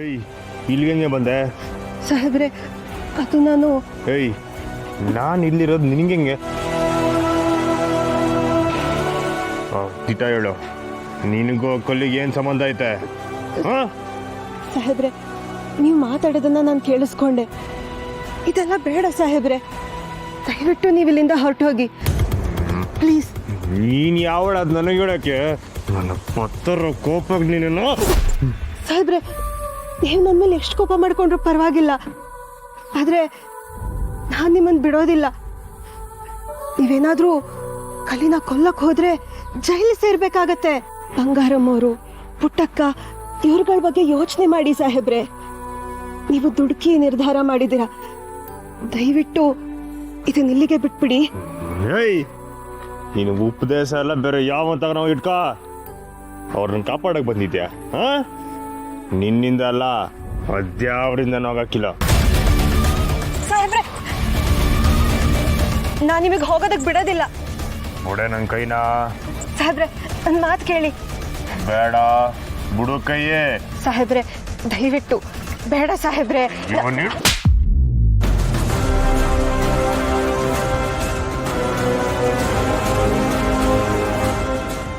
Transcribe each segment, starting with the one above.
ಏಯ್ ಇಲ್ಲಿಗೆ ಬಂದೆ ಸಾಹೇಬ್ರೆ ಅದು ನಾನು ಏಯ್ ನಾನು ಇಲ್ಲಿರೋದು ನಿನಗೆ ದಿಟ ಹೇಳು ನಿನಗೂ ಕೊಲ್ಲಿಗೆ ಏನು ಸಂಬಂಧ ಐತೆ ಹಾಂ ಸಾಹೇಬ್ರೆ ನೀವು ಮಾತಾಡೋದನ್ನ ನಾನು ಕೇಳಿಸ್ಕೊಂಡೆ. ಇದೆಲ್ಲ ಬೇಡ ಸಾಹೇಬ್ರೆ, ದಯವಿಟ್ಟು ನೀವು ಇಲ್ಲಿಂದ ಹೊರಟೋಗಿ ಪ್ಲೀಸ್. ನೀನು ಯಾವಳ ಅದು ನನಗೆ ಹೇಳೋಕ್ಕೆ ನನ್ನ ಪತ್ತರ ಕೋಪಕ್ಕೆ ನೀನು ಸಾಹೇಬ್ರೆ ನೀವು ನನ್ನ ಮೇಲೆ ಎಷ್ಟು ಕೋಪ ಮಾಡ್ಕೊಂಡ್ರು ಪರವಾಗಿಲ್ಲ, ಆದರೆ ನಾನು ನಿಮ್ಮನ್ನು ಬಿಡೋದಿಲ್ಲ. ನೀವೇನಾದರೂ ಕಲ್ಲಿನ ಕೊಲ್ಲಕ್ಕೆ ಹೋದ್ರೆ ಜೈಲು ಸೇರ್ಬೇಕಾಗತ್ತೆ. ಬಂಗಾರಮ್ಮ ಅವರು, ಪುಟ್ಟಕ್ಕ ಇವ್ರಗಳ ಬಗ್ಗೆ ಯೋಚನೆ ಮಾಡಿ ಸಾಹೇಬ್ರೆ. ನೀವು ದುಡುಕಿ ನಿರ್ಧಾರ ಮಾಡಿದ್ದೀರಾ, ದಯವಿಟ್ಟು ಇದನ್ನ ಇಲ್ಲಿಗೆ ಬಿಟ್ಬಿಡಿ. ಏಯ್ ನೀನು ಉಪದೇಶ ಎಲ್ಲ ಬೇರೆ ಯಾವಂತಾಗ ನಾವು ಇಟ್ಕೋ. ಅವ್ರನ್ನ ಕಾಪಾಡಕ್ಕೆ ಬಂದಿದ್ಯಾ? ಹಾಂ ನಿನ್ನಿಂದ ಅಲ್ಲ, ಅದ್ಯಾವ್ರಿಂದ ಹೋಗಕ್ಕಿಲ್ಲ. ಸಾಹೇಬ್ರೆ ನಾನು ನಿಮಗೆ ಹೋಗೋದಕ್ಕೆ ಬಿಡೋದಿಲ್ಲ. ಬುಡೆ ನನ್ನ ಕೈನಾ. ಸಾಹೇಬ್ರೆ ನನ್ನ ಮಾತು ಕೇಳಿ. ಬೇಡ ಬಿಡು ಕೈಯೇ. ಸಾಹೇಬ್ರೆ ದಯವಿಟ್ಟು ಬೇಡ ಸಾಹೇಬ್ರೆ.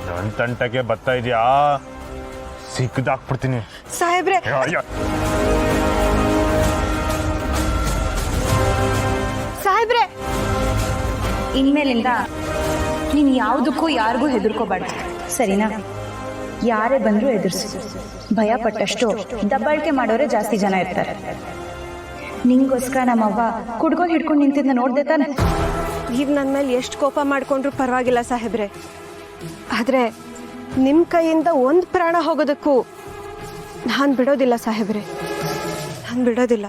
ನನ್ನ ತಂಟಕ್ಕೆ ಬರ್ತಾ ಇದೆಯಾ? ಸಿಕ್ಕದಾಕ್ಬಿಡ್ತೀನಿ ಸಾಹೇಬ್ರೆ. ಸಾಹೇಬ್ರೆ ಇನ್ಮೇಲಿಂದ ನೀನು ಯಾವುದಕ್ಕೂ ಯಾರಿಗೂ ಹೆದರ್ಕೋಬಾರ್ದು, ಸರಿನಾ? ಯಾರೇ ಬಂದರೂ ಎದುರಿಸು. ಭಯ ಪಟ್ಟಷ್ಟು ದಬ್ಬಾಳಿಕೆ ಮಾಡೋರೇ ಜಾಸ್ತಿ ಜನ ಇರ್ತಾರೆ. ನಿಂಗೋಸ್ಕರ ನಮ್ಮವ್ವ ಕುಡ್ಕೊಂಡು ಹಿಡ್ಕೊಂಡು ನಿಂತಿದ್ದ ನೋಡ್ದೆ ತಾನೆ? ನೀವು ನನ್ನ ಮೇಲೆ ಎಷ್ಟು ಕೋಪ ಮಾಡ್ಕೊಂಡ್ರು ಪರವಾಗಿಲ್ಲ ಸಾಹೇಬ್ರೆ, ಆದರೆ ನಿಮ್ಮ ಕೈಯಿಂದ ಒಂದು ಪ್ರಾಣ ಹೋಗೋದಕ್ಕೂ ನಾನು ಬಿಡೋದಿಲ್ಲ ಸಾಹೇಬ್ರೆ, ನಾನು ಬಿಡೋದಿಲ್ಲ.